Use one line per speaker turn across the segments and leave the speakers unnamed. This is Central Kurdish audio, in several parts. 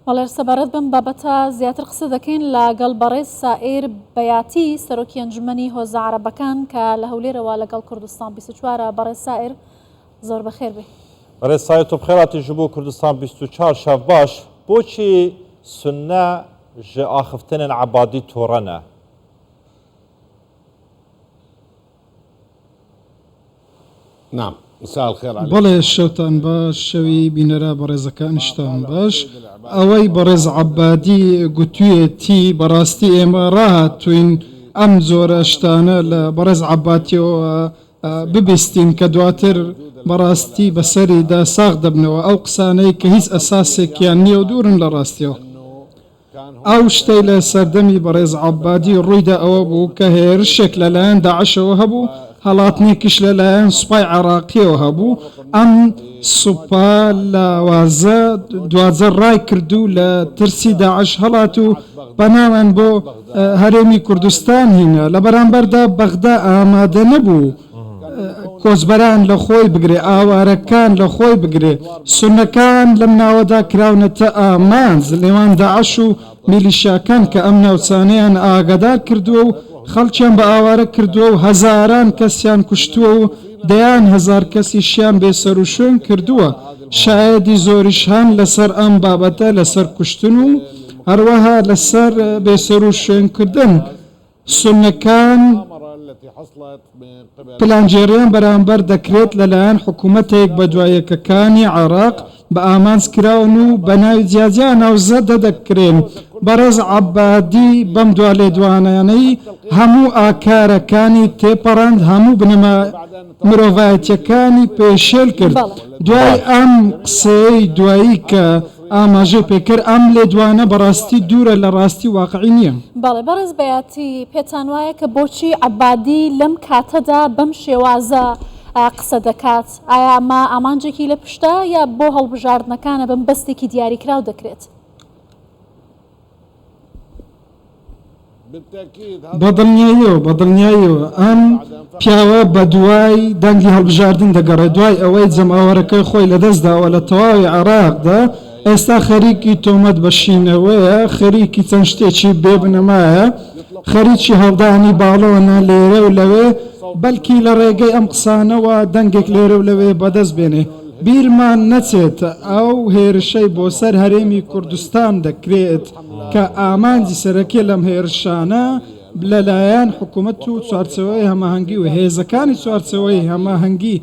بەڵێ سەبارەت بم بابەتە زیاتر قسە دەکەین لەگەڵ بەڕێز سائیر بەیاتی سەرۆکی ئەنجومەنی هۆزە عەرەبەکان کە لە هەولێرەوە لەگەڵ کوردستان 24 بەڕێز سائیر زۆر بەخێر بێ.
بەڕێز سائیر تۆ بخێراتی ji بۆ کوردستان 24 شەو باش بۆچی سنە ji ئاخفتنên عەبادی تۆڕەنە؟
نعم مساء الخير عليك.
بەڵێ شەوتان باش شەوی بینەرە بەڕێزەکانشتان باش ئەوەی بەڕێز عەبادی گوتوویەتی بەڕاستی ئێمە ڕاهاتوین ئەم زۆرە شتانە لە بەڕێز عەباتیەوە ببیستین کە دواتر بەڕاستی بەسەریدا ساغ دەبنەوە ئەو قسانەی کە هیچ ئەساسێکیان نییە و دوورن لە ڕاستیەوە. ئەو شتەی لە سەردەمی بەڕێز عەبادی ڕوویدا ئەوە بوو کە هێرشێک لەلایەن داعشەوە هەبوو، هەڵاتنێکیش لەلایەن سوپای عێراقیەوە هەبوو. ئەم سوپا لاوازە دوازە ڕای کردو لە ترسی داعش هەڵات و بەناوان بۆ هەرێمی کوردستان هینە لە بەرامبەردا بەغدا ئامادە نەبوو کۆچبەران لە خۆی بگرێ، ئاوارەکان لە خۆی بگرێ، سونەکان لەم ناوەدا کراونەتە ئامانز لێوان داعش و میلیشاکان کە ئەم ناوچانەیان ئاگادار کردووە و خەڵکیان بە ئاوارە کردووە و هەزاران کەسیان کوشتووە و دەیان هەزار کەسیشیان بێسەر و شوێن کردووە. شایەدی زۆریشان لەسەر ئەم بابەتە لەسەر کوشتن و هەروەها لەسەر بێسەر و شوێنکردن. سونەکان پلانجێریان بەرامبەر دەکرێت لەلایەن حکوومەتێک بە دوایەکەکانی عێراق بە ئامانج کراون و بە ناوی جیاجیان ناوزە دەدەکرێن. بەڕێز عەبادی بەم دوا لێدوانانەی هەموو ئاکارەکانی تێپەڕاند، هەموو بنەما مرۆڤایەتیەکانی پێشێل کرد. دوای ئەم قسەی دوایی کە ئاماژە پێکرد ئەم لێدوانە بەڕاستی دوورە لە ڕاستی واقعی نییە.
بەڵێ بەڕێز بەیاتی پێتان وایە کە بۆچی عەبادی لەم کاتەدا بەم شێوازە قسە دەکات؟ ئایا ئەمە ئامانجێکی لە پشتە یا بۆ هەڵبژاردنەکانە بەم بەستێکی دیاریکراو دەکرێت؟
بەدڵنیاییەوە ئەم پیاوە بە دوای دەنگی هەڵبژاردن دەگەڕێت، دوای ئەوەی جەماوەرەکەی خۆی لەدەستداوە لە تەواوی عێراقدا ئێستا خەریکی تۆمەت بەشینەوەیە، خەریکی چەند شتێکی بێبنەمایە، خەریکی هەڵدانی باڵۆنە لێرە و لەوێ، بەلکی لە ڕێگەی ئەم قسانەوە دەنگێک لێرە و لەوێ بەدەست بێنێ. بیرمان نەچێتە ئەو هێرشەی بۆ سەر هەرێمی کوردستان دەکرێت کە ئامانجی سەرەکی لەم هێرشانە لەلایەن حکوومەت و چوارچەوەی هەماهەنگی و هێزەکانی چوارچەوەی هەماهەنگی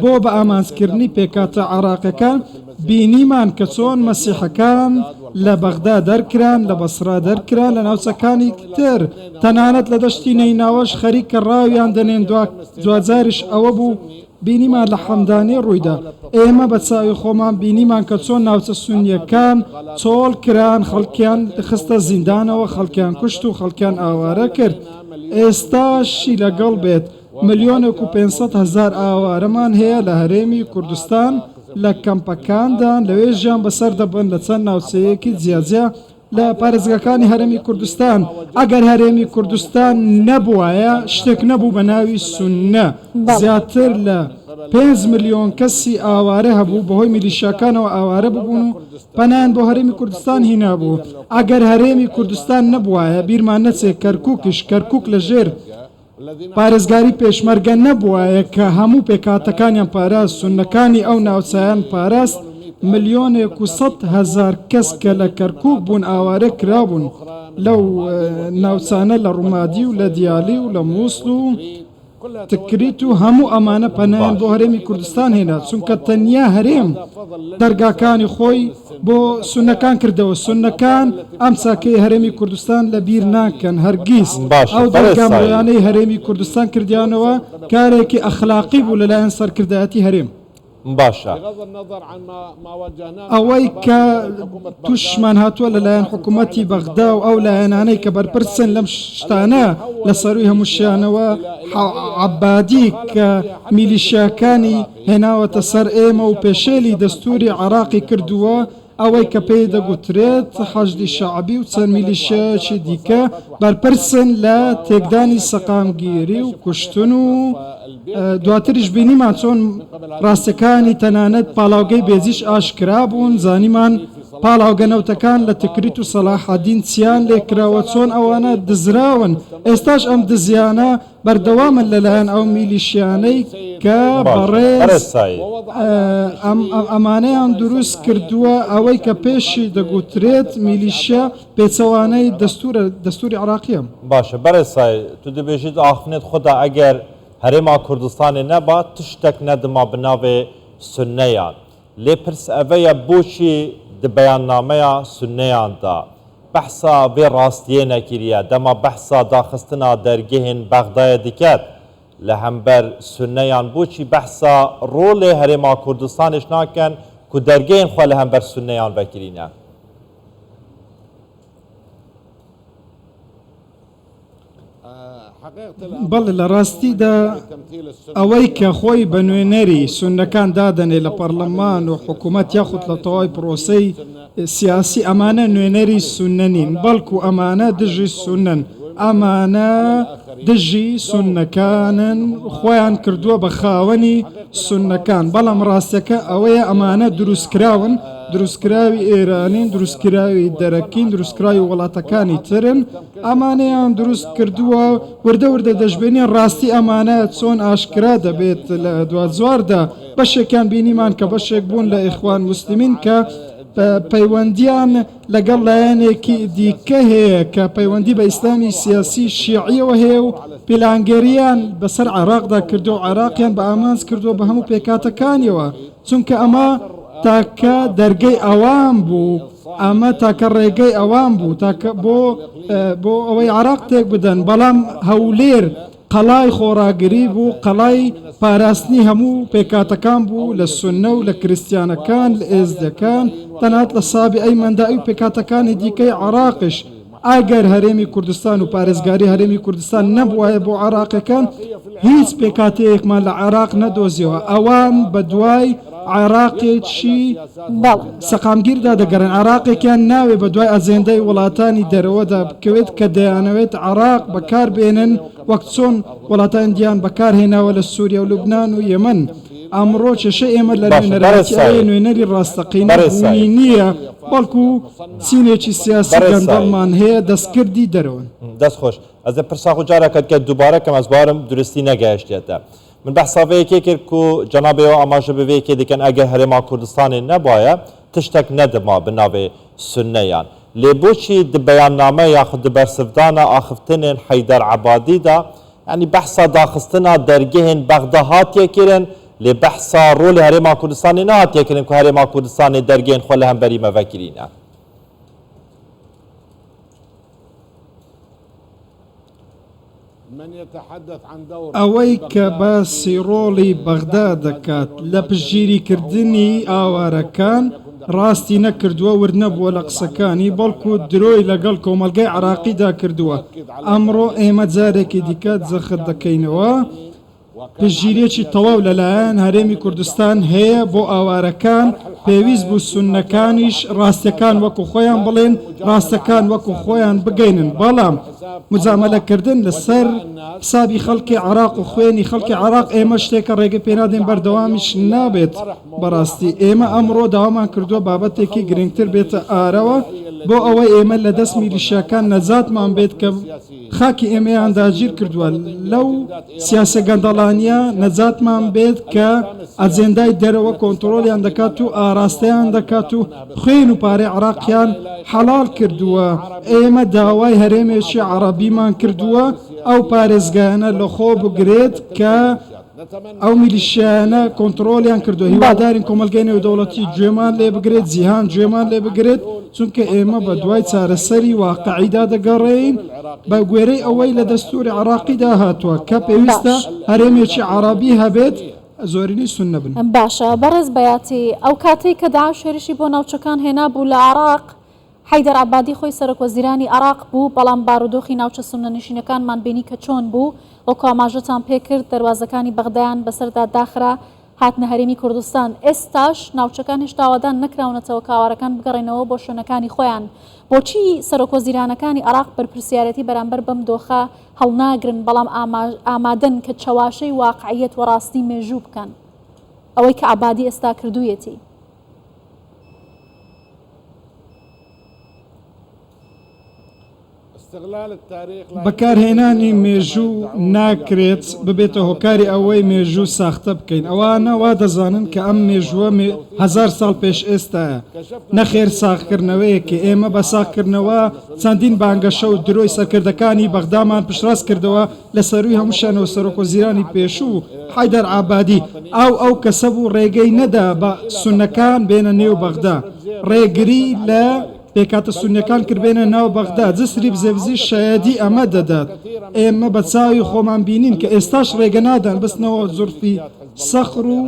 بۆ بە ئامانجکردنی پێکاتە عێراقیەکان بینیمان کە چۆن مەسیحەکان لە بەغدا دەرکران، لە بەسرا دەرکران، لە ناوچەکانی تر تەنانەت لە دەشتی نەیناوەش خەریکە ڕاویان دەنێن. دوجاریش ئەوە بوو بینیمان لە حەمدانی ڕوویدا. ئێمە بە چاوی خۆمان بینیمان کە چۆن ناوچە سونیەکان چۆڵ کران، خەڵکیان خستە زیندانەوە، خەڵکیان کوشت و خەڵکیان ئاوارە کرد. ئێستاشی لەگەڵ بێت 1,500,000 ئاوارەمان هەیە لە هەرێمی کوردستان لە کەمپەکاندان، لەوێ ژیان بەسەر دەبن لە چەند ناوچەیەکی جیاجیا لە پارێزگاکانی هەرێمی کوردستان. ئەگەر هەرێمی کوردستان نەبووایە شتێک نەبوو بە ناوی سونە، زیاتر لە 5 ملیۆن کەسی ئاوارە هەبوو بەهۆی میلیشاکانەوە ئاوارە ببوون و پەنان بۆ هەرێمی کوردستان هینابوو. ئەگەر هەرێمی کوردستان نەبووایە بیرمان نەچێت کەرکووک لە ژێر پارێزگاری پێشمەرگە نەبووایە کە هەموو پێکاتەکانیان پاراست، سونەکانی ئەو ناوچەیان پاراست. 1,100,000 کەس کە لە کەرکووک بوون ئاوارە کرابوون لەو ناوچانە لە ڕوومادی و لە دیالی و لە مووسڵ و تکریت و هەموو ئەمانە پەنایان بۆ هەرێمی کوردستان هێنا، چونکە تەنیا هەرێم دەرگاکانی خۆی بۆ سونەکان کردەوە. سونەکان ئەم چاکەی هەرێمی کوردستان لە بیر ناکەن هەرگیز. ئەو دەرگامڕیانەی هەرێمی کوردستان کردیانەوە کارێکی ئەخلاقی بوو لەلایەن سەرکردایەتی هەرێم.
باشە
ئەوەی کە تووشمان هاتووە لەلایەن حکوومەتی بەغدا و ئەو لایەنانەی کە بەرپرسن لەم شتانە لە سەروی هەمووشیانەوە عەبادی کە میلیشیاکانی هێناوەتە سەر ئێمە و پێشێلی دەستوری عێراقی کردووە، ئەوەی کە پێی دەگوترێت حەشدی شەعبی و چەند میلیشیاکی دیکە بەرپرسن لە تێکدانی سەقامگیری و کوشتن و دواتریش بینیمان چۆن ڕاستەکانی تەنانەت پاڵاوگەی بێزیش ئاشکرا بوون. زانیمان پاڵاوگەنەوتەکان لە تکریت و سەلاحەدین چیان لێکراوە چۆن ئەوانە دزراون ئێستاش ئەم دزیانە بەردەوامن لەلایەن ئەو میلیشیانەی کە بەڕێز ئەمانەیان دروست کردووە ئەوەی کە پێشی دەگوترێت میلیشیا پێچەوانەی دەستوری عراقیە.
باشە بەرەسای تو دەبێژیت ئاخنێت خۆدا ئەگەر هەرێما کوردستانی نەبا تشتێک نەدما بناوێ سنەیان لێ پرس ئەvەیە بۆچی بەیاننامەیە سنەیاندا بەحسا بێ ڕاستیە نەکیریە دەما بەحسا داخستنا دەرگەهێن بەغدایە دیکات لە هەمبەر سنەیان بۆچی بەحسا ڕۆڵێ هەرێما کوردستانیش ناکەن کو دەرگەهێن خوا لە هەمبەر سنەیان بەکرینە.
بەڵێ لە ڕاستیدا ئەوەی کە خۆی بە نوێنەری سونەکان دادەنێ لە پەرلەمان و حکوومەت یاخود لە تەواوی پرۆسەی سیاسی ئەمانە نوێنەری سونە نین بەڵکو ئەمانە دژی سونن ئەمانە دژی سونەکانن خۆیان کردووە بە خاوەنی سونەکان بەڵام ڕاستەکە ئەوەیە ئەمانە دروستکراون دروستکراوی ئێرانین دروستکراوی دەرەکین دروستکراوی وڵاتەکانی ترن ئەمانەیان دروست کردووە وردە وردە دەشبێنی ڕاستی ئەمانە چۆن ئاشکرا دەبێت لە دوازواردا بەشێکیان بینیمان کە بەشێک بوون لە ئیخوان موسلیمین کە پەیوەندیان لەگەڵ لایەنێکی دیکە هەیە کە پەیوەندی بە ئیسلامی سیاسی شیعیەوە هەیە و پلانگەریان بەسەر عێراقدا کردو و عێراقیان بە ئامانج کردووە بە هەموو پێکاتەکانیەوە چونکە ئەمە تاکە دەرگەی ئەوان بوو ئەمە تاکە ڕێگەی ئەوان بوو تاکە بۆ ئەوەی عراق تێک بدەن بەڵام هەولێر قەڵای خۆراگری بوو قەڵای پاراستنی هەموو پێکاتەکان بوو لە سونە و لە کریسیانەکان لە ئێزدەکان تەنات لە سابی ئەیمەندائی و پێکاتەکانی دیکەی عراقش ئەگەر هەرێمی کوردستان و پارێزگاری هەرێمی کوردستان نەبووایە بۆ عراقەکان هیچ پێکاتەیەکمان لە عراق نەدۆزیەوە ئەوان بە دوای عراقێکی سەقامگیردا دەگەڕن عراقێکیان ناوێ بە دوای ئەجێندەی وڵاتانی دەرەوەدا بکەوێت کە دەیانەوێت عراق بەکاربێنن وەک چۆن وڵاتان دییان بەکارهێناوە لە سووریا و لوبناان و یەمەن ئەمڕۆ چێشە ئێمە لە نوێنەرەتی نوێنەری ڕاستەقینی نییە بەڵکو چینێکی سیاسی گەندەڵمان هەیە دەستکردی دەرەوە
دەست خۆش ئەزە پرساق و جارەکەت کە دووبارە کەم ئەزبارم درستی نەگەیشتێتە من بەحساوەیەکێ کرد و جەنابێەوە ئاماژە بوێکێ دیکەن ئەگەر هەرێما کوردستانی نەبایە تشتێک نەدەما بناوێ سنەیان لێ بۆچی بەیاننامە یاخود بەرسفدانە ئاخفتنێن حەیدەر عەبادیدا ینی بەحسا داخستنا دەرگەهێن بەغدا هاتیەکردن لێ بەحسا ڕۆلی هەرێما کوردستانی نهاتیەکردن کە هەرێما کوردستانی دەرگەهێن خۆ لە هەمبەری مەڤەکرینە.
ئەوەی کە باسی ڕۆڵی بەغدا دەکات لە پشگیریکردنی ئاوارەکان ڕاستی نەکردووە ورد نەبووە لە قسەکانی بەڵکو درۆی لەگەڵ کۆمەلگای عراقیدا کردووە ئەمڕۆ ئێمە جارێکی دیکە جەخت دەکەینەوە پشگیرێکی تەواو لەلایەن هەرێمی کوردستان هەیە بۆ ئاوارەکان پێویست بوو سونەکانیش ڕاستەکان وەکو خۆیان بڵێن ڕاستەکان وەکو خۆیان بگەینن بەڵام مجامەلەکردن لەسەر حسابی خەڵکی عراق و خوێنی خەڵکی عراق ئێمە شتێکە ڕێگە پێنادێن بەردەوامیش نابێت بەڕاستی ئێمە ئەمڕۆ داوامان کردووە بابەتێکی گرنگتر بێتە ئارەوە بۆ ئەوەی ئێمە لە دەست میلیشیاکان نەجاتمان بێت کە خاکی ئێمەیان داگیر کردووە لەو سیاسە گەندەڵانیە نەجاتمان بێت کە ئەجێندای دەرەوە کۆنتترۆلیان دەکات و ئاراستەیان دەکات و خوێن و پارەی عراقیان حەڵال کردووە ئێمە داوای هەرێمێکی عەرەبیمان کردووە ئەو پارێزگایانە لە خۆ بگرێت کە ئەو میلیشیانە کۆنتترۆلیان کردو هیوادارین کۆمەلگەی نێودەوڵەتی گوێمان لێ بگرێت جیهان گوێمان لێ بگرێت چونکە ئێمە بە دوای چارەسەری واقعیدا دەگەڕێین بە گوێرەی ئەوەی لە دەستوری عراقیدا هاتووە کە پێویستە هەرێمێکی عەرەبی هەبێت زۆرینی سونە بن.
باشە بەڕێز بەیاتی ئەو کاتێک کە داعش هێرشی بۆ ناوچەکان هێنا بوو لە عراق حەیدەر عەبادی خۆی سەرۆکوەزیرانی عراق بوو بەڵام بارودۆخی ناوچە سونەنشینەکانمان بینی کە چۆن بوو وەکو ئاماژەتان پێکرد دەواازەکانی بەغدایان بەسەردا داخرا هاتنە هەرێمی کوردستان ئێستاش ناوچەکان هێشتا ئاوادان نەکراونەتەوە کاوارەکان بگەڕێنەوە بۆ شوێنەکانی خۆیان بۆچی سەرۆکوەزیرانەکانی عراق بەرپرسیارەتی بەرامبەر بەم دۆخە هەڵناگرن بەڵام ئامادەن کە چەواشەی واقعیەت و ڕاستی مێژوو بکەن ئەوەی کە عەبادی ئێستا کردوویەتی
استغلال التاريخ
بەکارهێنانی مێژوو ناکرێت ببێتە هۆکاری ئەوەی مێژوو ساختە بکەین ئەوانە وا دەزانن کە ئەم مێژووە 1000 ساڵ پێش ئێستاە نەخێر ساختکردنەوەیەکی ئێمە بە ساختکردنەوە چەندین بانگەشە و درۆی سەرکردەکانی بەغدامان پشتڕاست کردەوە لە سەروی هەمووشانەوە سەرۆکۆزیرانی پێشوو حیدەر عابادی ئەو کەسە بوو ڕێگەی نەدا بە سونەکان بێنە نێو بەغدا ڕێگری لە پێکاتە سونیەکان کردبێنە ناو بەغدا جسری بزەبزی شایەدی ئەمە دەدات ئێمە بە چاوی خۆمان بینین کە ئێستاش ڕێگە نادەن بستنەوە زورفی سەخر و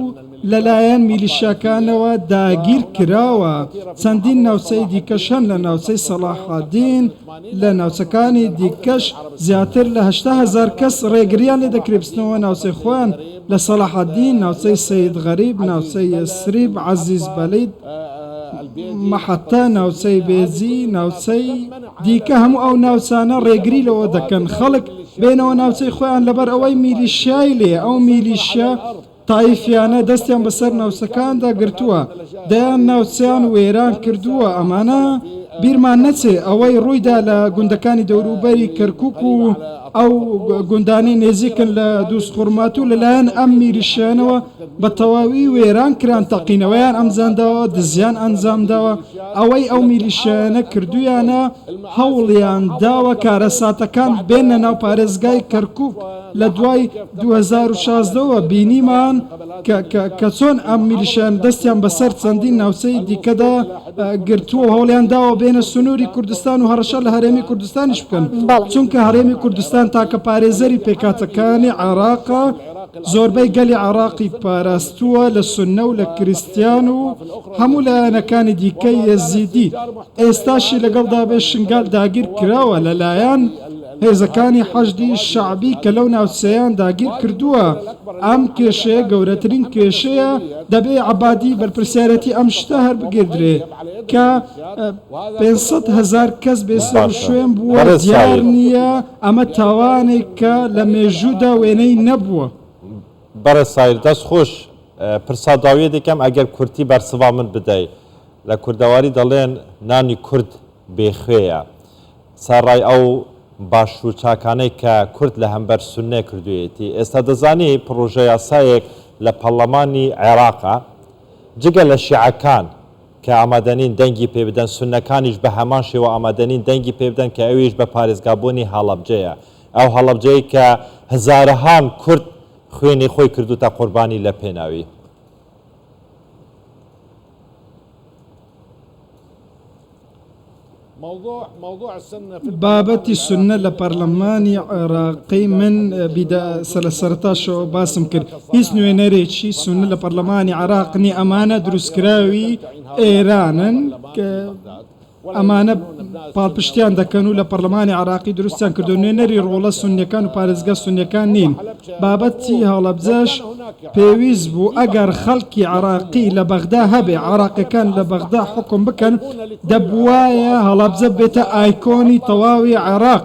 لەلایەن میلیشیاکانەوە داگیر کراوە چەندین ناوچەی دیکەشەن لە ناوچەی سەلاحەدین لە ناوچەکانی دیکەش زیاتر لە 800,000 کەس ڕێگریان لێ دەکرێبستنەوە ناوچەی خۆیان لە سەلاحەدین ناوچەی سەید غەریب ناوچەی یەسریب عەزیز بەلید مەحەتە ناوچەی بێجی ناوچەی دیکە هەموو ئەو ناوچانە ڕێگری لەوە دەکەن خەڵک بێنەوە ناوچەی خۆیان لەبەر ئەوەی میلیشیای لێ ئەو میلیشیا تایفیانە دەستیان بەسەر ناوچەکاندا گرتووە دەیان ناوچیان وێران کردووە ئەمانە بیرمان نەچێ ئەوەی ڕوویدا لە گوندەکانی دەوروبەری کەرکووک و ئەو گوندانی نێزیکن لە دووسخورمات و لەلایەن ئەم میلیشیانەوە بە تەواوی وێران کران تەقینەوەیان ئەمزانداوە دزیان ئەنجامداوە ئەوەی ئەو میلیشیانە کردویانە هەوڵیان داوە کارەساتەکان بێنە ناو پارێزگای کەرکووک لە دوای 2016ەوە بینیمان کە چۆن ئەم میلیشیان دەستیان بەسەر چەندین ناوچەی دیکەدا گرتووە هەوڵیان داوە بێنە سنووری کوردستان و هەڕەشە لە هەرێمی کوردستانیش بکەن چونکە هەرێمی کوردستان تاکە پارێزەری پێکاتەکانی عێراقە زۆربەی گەلی عێراقی پاراستووە لە سونە و لە کریستیان و هەموو لایەنەکانی دیکەی یەزیدی ئێستاشی لەگەڵدا بێ شنگال داگیر کراوە لەلایەن هێزەکانی حەشدی شعبی کە لەو ناوچەیان داگیر کردووە ئەم کێشەیە گەورەترین کێشەیە دەبێ عەبادی بەرپرسیارەتی ئەم شتە هەر بگیردرێ کە 500,000 کەس بێسەر شوێن بووە دیار نییە ئەمە تاوانێک کە لە مێژوودا وێنەی نەبووە
بەرە سایر دەست خۆش پرساداویە دەکەم ئەگەر کورتی بەرسوا من بدەیت لە کوردەواری دەڵێن نانی کورد بێخوێیە ساڕای ئەو باش و چاکانەی کە کورد لە هەمبەر سونە کردوێتی ئێستا دەزانی پرۆژە یاسایەک لە پەرلەمانی عێراقا جگە لە شیعەکان کە ئامادەنین دەنگی پێ بدەن سونەکانیش بە هەمان شێوە ئامادەنین دەنگی پێ بدەن کە ئەویش بە پارێزگابوونی هەڵەبجەیە ئەو هەڵەبجەیە کە هزارەهان کورد خوێنی خۆی کردوتە قوربانی لە پێناوی
بابەتی سونە لە پەرلەمانی عێراقی من سەرتاشەوە باسم کرد هیچ نوێنەرێکی سونە لە پەرلەمانی عێراقنی ئەمانە دروستکراوی ئێرانن ئەمانە پاڵپشتیان دەکەن و لە پەرلەمانی عێراقی دروستیان کردو نوێنەری ڕۆڵە سونیەکان و پارێزگا سونیەکان نین بابەتی هەڵەبجەش پێویست بوو ئەگەر خەڵکی عێراقی لە بەغدا هەبێ عێراقیەکان لە بەغدا حکم بکەن دەبوایە هەڵەبجە بێتە ئایکۆنی تەواوی عێراق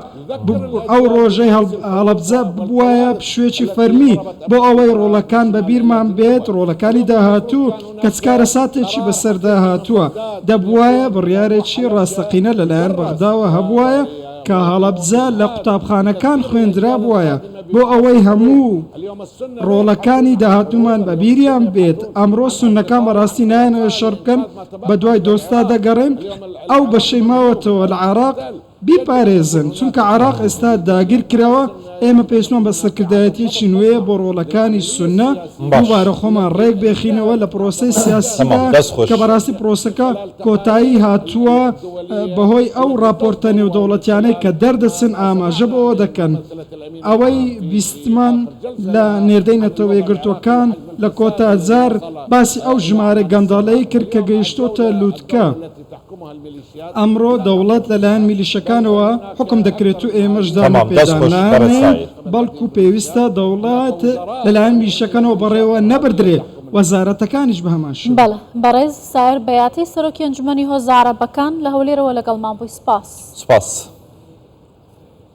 ئەو ڕۆژەی هەڵەبجە بوایە شوێکی فەرمی بۆ ئەوەی ڕۆڵەکان بە بیرمان بێت ڕۆڵەکانی داهاتوو کە چکارە ساتێکی بەسەردا هاتووە دەبوایە بڕیارێکی ڕاستەقینە لەلایەن بەغداوە هەبوایە کە هەڵەبجە لە قوتابخانەکان خوێندرا بوایە بۆ ئەوەی هەموو ڕۆڵەکانی داهاتوومان بە بیریان بێت ئەمڕۆ سونەکان بەڕاستی نایەنەوە شەڕ بکەن بە دوای دۆستا دەگەڕێن ئەو بەشەی ماوەتەوە لە عێراق بیپارێزن چونکە عێراق ئێستا داگیر کراوە ئێمە پێشمان بە سەرکردایەتیەکی نوێیە بۆ ڕۆڵەکانی سونە دووبارە خۆمان ڕێک بێخینەوە لە پرۆسەی سیاسیدا کە بەڕاستی پرۆسەکە کۆتایی هاتووە بەهۆی ئەو راپۆرتە نێودەوڵەتیانەی کە دەردەچن ئاماژە بەوە دەکەن ئەوەی بیستمان لە نێردەی نەتەوە یەکگرتووەکان لە کۆتاجار باسی ئەو ژمارە گەندەڵەیە کرد کە گەیشتۆتە لووتکە ئەمڕۆ دەوڵەت لەلایەن میلیشەکانەوە حکم دەکرێت و ئێمەش دامە پێدانانێ بەڵکو پێویستە دەوڵات لەلایەن میلیشەکانەوە بەڕێوە نەبردرێ وەزارەتەکانیش بە هەماش
بەڵێ بەڕێز سایر بەیاتی سەرۆکی ئەنجومەنی هۆزارە بەکان لە هەولێرەوە لەگەڵمان بووی سپاس